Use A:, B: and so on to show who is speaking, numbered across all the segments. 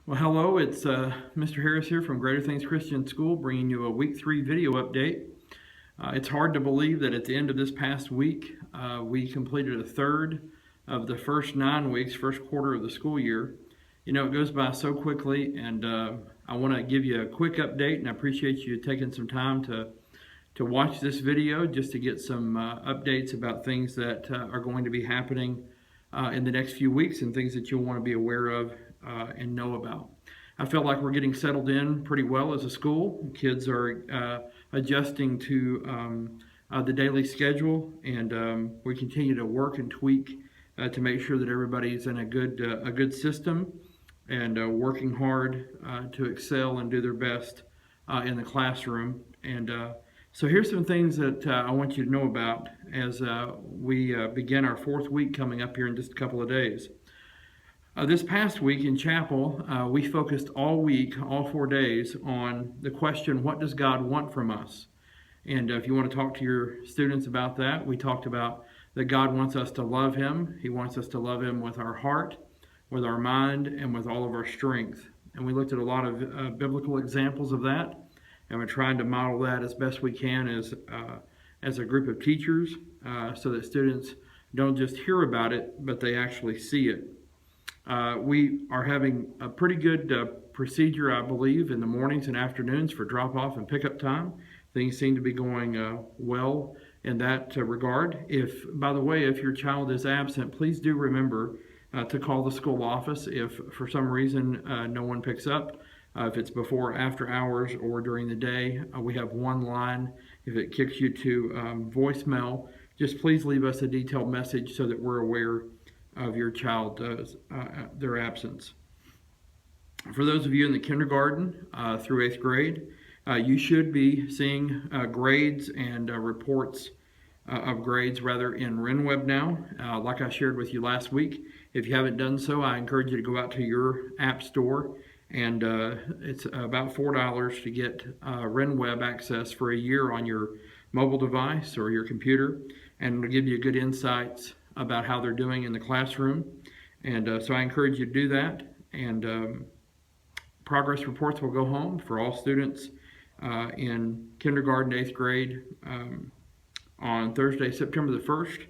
A: Well, hello, it's Mr. Harris here from Greater Things Christian School, bringing you a week 3 video update. It's hard to believe that at the end of this past week, we completed a third of the first 9 weeks, first quarter of the school year. You know, it goes by so quickly, and I want to give you a quick update, and I appreciate you taking some time to watch this video just to get some updates about things that are going to be happening in the next few weeks and things that you'll want to be aware of and know about. I feel like we're getting settled in pretty well as a school. Kids are adjusting to the daily schedule, and we continue to work and tweak to make sure that everybody's in a good system and working hard to excel and do their best in the classroom. And so here's some things that I want you to know about as we begin our fourth week coming up here in just a couple of days. This past week in chapel, we focused all week, all 4 days, on the question, what does God want from us? And if you want to talk to your students about that, we talked about that God wants us to love Him. He wants us to love Him with our heart, with our mind, and with all of our strength. And we looked at a lot of biblical examples of that, and we're trying to model that as best we can as a group of teachers so that students don't just hear about it, but they actually see it. We are having a pretty good procedure, I believe, in the mornings and afternoons for drop-off and pickup time. Things seem to be going well in that regard. By the way, if your child is absent, please do remember to call the school office if for some reason no one picks up. If it's before or after hours or during the day, we have one line. If it kicks you to voicemail, just please leave us a detailed message so that we're aware of your child, their absence. For those of you in the kindergarten through 8th grade, you should be seeing grades and reports of grades rather in RenWeb now. Like I shared with you last week, if you haven't done so, I encourage you to go out to your app store, and it's about $4 to get RenWeb access for a year on your mobile device or your computer, and it'll give you good insights about how they're doing in the classroom. And so I encourage you to do that. And progress reports will go home for all students in kindergarten, 8th grade on Thursday, September the 1st.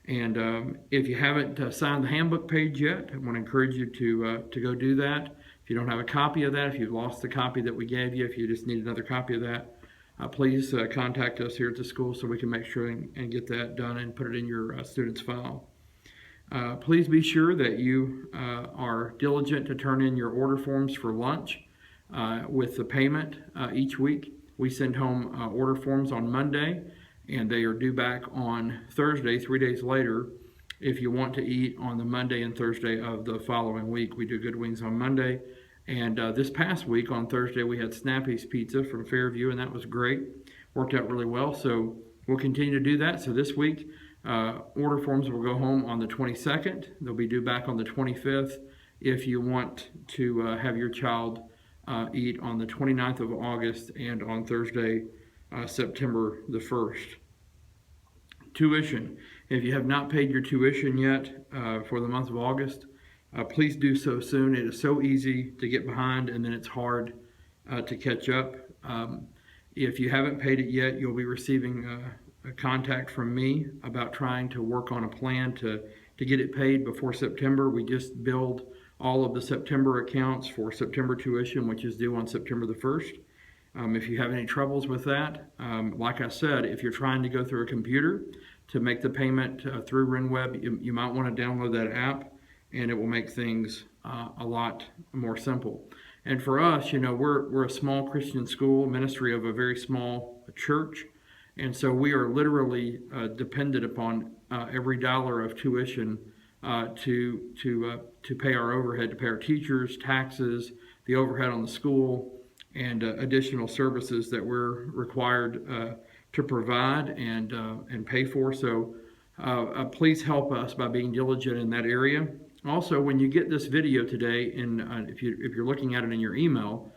A: And if you haven't signed the handbook page yet, I want to encourage you to go do that. If you don't have a copy of that, if you've lost the copy that we gave you, if you just need another copy of that, please contact us here at the school so we can make sure and get that done and put it in your student's file. Please be sure that you are diligent to turn in your order forms for lunch with the payment each week. We send home order forms on Monday, and they are due back on Thursday, 3 days later, if you want to eat on the Monday and Thursday of the following week. We do Good Wings on Monday. And this past week on Thursday, we had Snappy's Pizza from Fairview, and that was great. Worked out really well, so we'll continue to do that. So this week, order forms will go home on the 22nd. They'll be due back on the 25th if you want to have your child eat on the 29th of August and on Thursday, September the 1st. Tuition. If you have not paid your tuition yet for the month of August, please do so soon. It is so easy to get behind, and then it's hard to catch up. If you haven't paid it yet, you'll be receiving a contact from me about trying to work on a plan to get it paid before September. We just billed all of the September accounts for September tuition, which is due on September the 1st. If you have any troubles with that, like I said, if you're trying to go through a computer to make the payment through RenWeb, you might want to download that app, and it will make things a lot more simple. And for us, you know, we're a small Christian school, ministry of a very small church, and so we are literally dependent upon every dollar of tuition to pay our overhead, to pay our teachers, taxes, the overhead on the school, and additional services that we're required to provide and pay for. So please help us by being diligent in that area. Also, when you get this video today, and if you're looking at it in your email,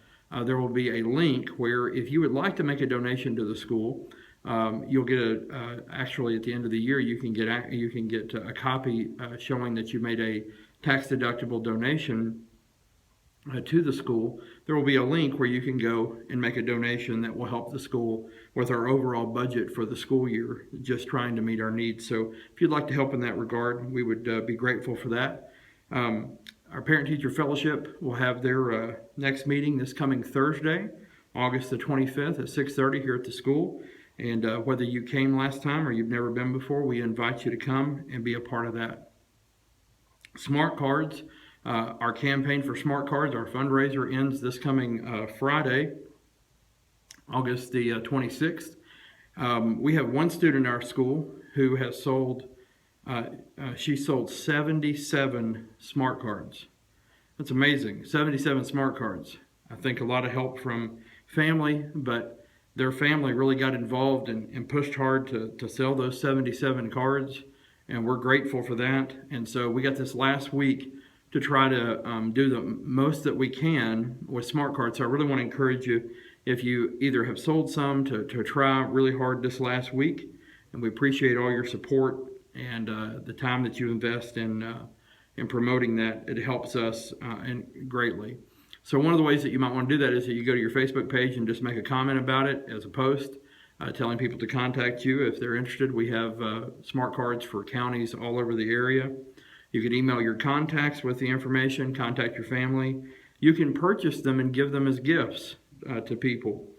A: there will be a link where if you would like to make a donation to the school, you'll get actually at the end of the year you can get a copy showing that you made a tax-deductible donation to the school, there will be a link where you can go and make a donation that will help the school with our overall budget for the school year, just trying to meet our needs. So if you'd like to help in that regard, we would be grateful for that. Our Parent-Teacher Fellowship will have their next meeting this coming Thursday, August the 25th at 6:30 here at the school. And whether you came last time or you've never been before, we invite you to come and be a part of that. Smart Cards. Our campaign for Smart Cards, our fundraiser, ends this coming Friday, August the 26th. We have one student in our school who has sold, she sold 77 Smart Cards. That's amazing, 77 Smart Cards. I think a lot of help from family, but their family really got involved and pushed hard to sell those 77 cards, and we're grateful for that. And so we got this last week to try to do the most that we can with Smart Cards. So I really want to encourage you, if you either have sold some, to try really hard this last week. And we appreciate all your support and the time that you invest in promoting that. It helps us greatly. So one of the ways that you might want to do that is that you go to your Facebook page and just make a comment about it as a post, telling people to contact you if they're interested. We have Smart Cards for counties all over the area. You can email your contacts with the information, contact your family. You can purchase them and give them as gifts to people.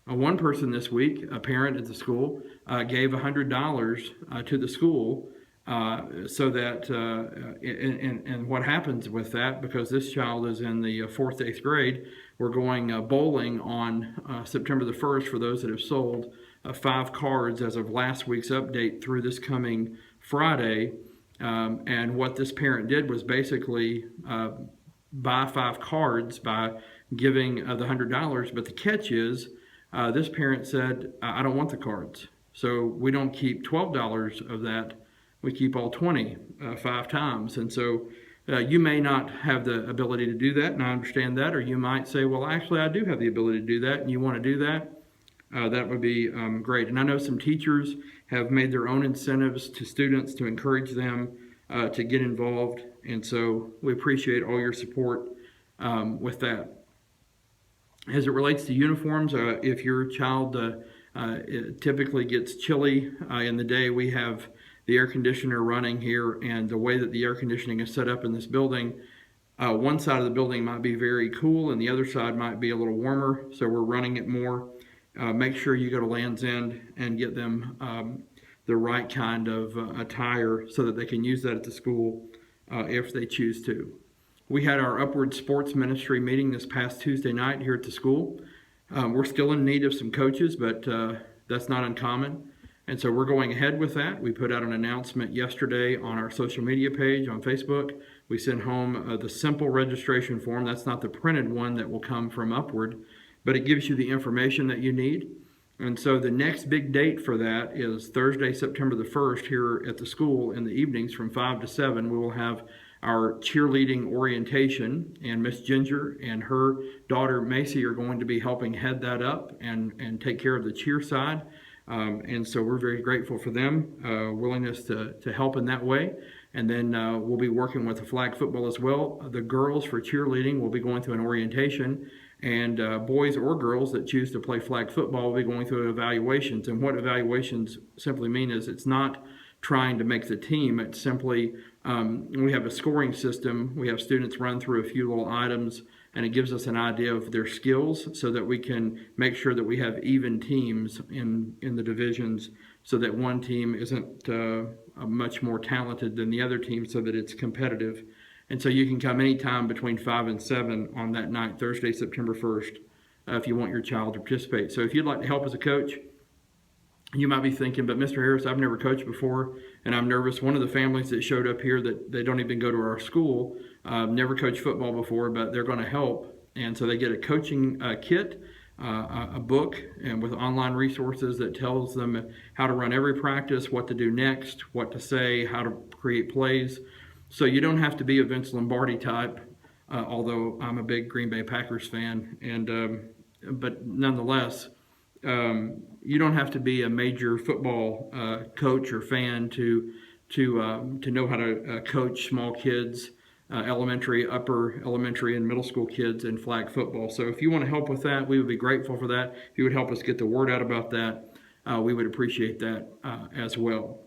A: One person this week, a parent at the school, gave $100 to the school so that, and what happens with that, because this child is in the 4th to 8th grade, we're going bowling on September the 1st for those that have sold 5 cards as of last week's update through this coming Friday. And what this parent did was basically buy 5 cards by giving the $100. But the catch is, this parent said, I don't want the cards. So we don't keep $12 of that. We keep all 20, 5 times. And so you may not have the ability to do that, and I understand that. Or you might say, well, actually, I do have the ability to do that, and you want to do that. That would be great. And I know some teachers have made their own incentives to students to encourage them to get involved. And so we appreciate all your support with that. As it relates to uniforms, if your child typically gets chilly in the day, we have the air conditioner running here, and the way that the air conditioning is set up in this building, one side of the building might be very cool and the other side might be a little warmer, so we're running it more. Make sure you go to Land's End and get them the right kind of attire so that they can use that at the school if they choose to. We had our Upward Sports Ministry meeting this past Tuesday night here at the school. We're still in need of some coaches, but that's not uncommon. And so we're going ahead with that. We put out an announcement yesterday on our social media page on Facebook. We sent home the simple registration form. That's not the printed one that will come from Upward, but it gives you the information that you need. And so the next big date for that is Thursday, September the 1st here at the school in the evenings from 5 to 7. We will have our cheerleading orientation, and Miss Ginger and her daughter Macy are going to be helping head that up and take care of the cheer side. And so we're very grateful for them willingness to help in that way. And then we'll be working with the flag football as well. The girls for cheerleading will be going through an orientation, and boys or girls that choose to play flag football will be going through evaluations. And what evaluations simply mean is it's not trying to make the team. It's simply we have a scoring system. We have students run through a few little items, and it gives us an idea of their skills so that we can make sure that we have even teams in the divisions, so that one team isn't much more talented than the other team, so that it's competitive. And so you can come anytime between 5 and 7 on that night, Thursday, September 1st, if you want your child to participate. So if you'd like to help as a coach, you might be thinking, but Mr. Harris, I've never coached before, and I'm nervous. One of the families that showed up here that they don't even go to our school, never coached football before, but they're going to help. And so they get a coaching kit, a book, and with online resources that tells them how to run every practice, what to do next, what to say, how to create plays. So you don't have to be a Vince Lombardi type, although I'm a big Green Bay Packers fan, but nonetheless, you don't have to be a major football coach or fan to know how to coach small kids elementary, upper elementary, and middle school kids in flag football. So if you want to help with that, we would be grateful for that. If you would help us get the word out about that, we would appreciate that as well.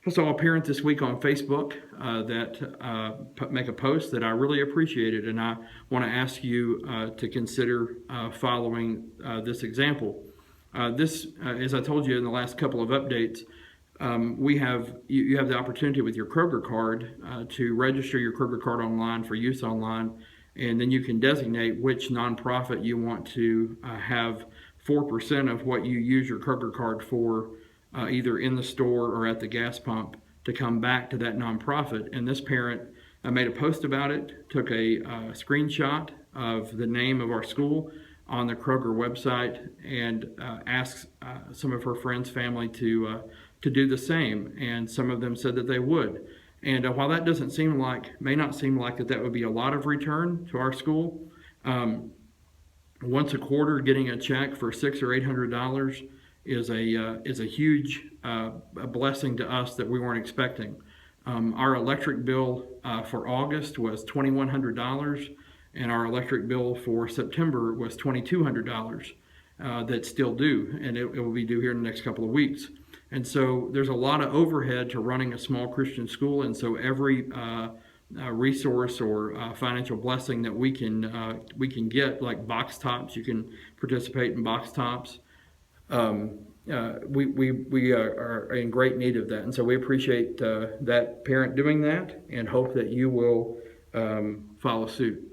A: I saw a parent this week on Facebook that make a post that I really appreciated, and I want to ask you to consider following this example. This, as I told you in the last couple of updates, you have the opportunity with your Kroger card to register your Kroger card online for use online, and then you can designate which nonprofit you want to have 4% of what you use your Kroger card for, either in the store or at the gas pump, to come back to that nonprofit. And this parent made a post about it, took a screenshot of the name of our school on the Kroger website, and asked some of her friends, family to do the same. And some of them said that they would. And while that may not seem like that would be a lot of return to our school, once a quarter getting a check for $600 or $800 is a huge blessing to us that we weren't expecting. Our electric bill for August was $2,100, and our electric bill for September was $2,200. That's still due, and it will be due here in the next couple of weeks. And so there's a lot of overhead to running a small Christian school, and so every resource or financial blessing that we can get, like box tops, you can participate in box tops. We are in great need of that, and so we appreciate that parent doing that, and hope that you will follow suit.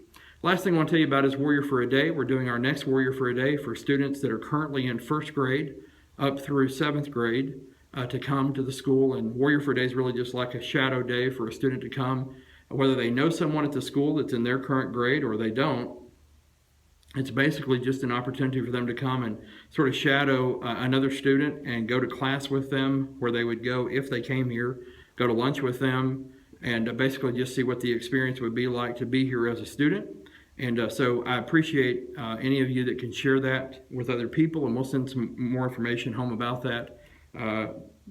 A: Last thing I want to tell you about is Warrior for a Day. We're doing our next Warrior for a Day for students that are currently in first grade up through 7th grade to come to the school. And Warrior for a Day is really just like a shadow day for a student to come, whether they know someone at the school that's in their current grade or they don't. It's basically just an opportunity for them to come and sort of shadow another student and go to class with them, where they would go if they came here, go to lunch with them, and basically just see what the experience would be like to be here as a student. And so I appreciate any of you that can share that with other people, and we'll send some more information home about that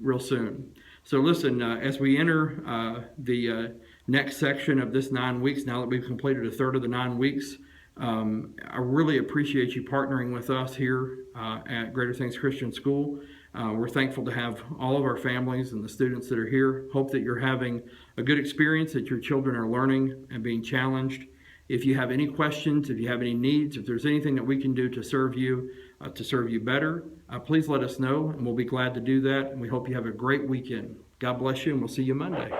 A: real soon. So listen, as we enter the next section of this 9 weeks, now that we've completed a third of the 9 weeks, I really appreciate you partnering with us here at Greater Things Christian School. We're thankful to have all of our families and the students that are here. Hope that you're having a good experience, that your children are learning and being challenged. If you have any questions, if you have any needs, if there's anything that we can do to serve you better, please let us know, and we'll be glad to do that. And we hope you have a great weekend. God bless you, and we'll see you Monday.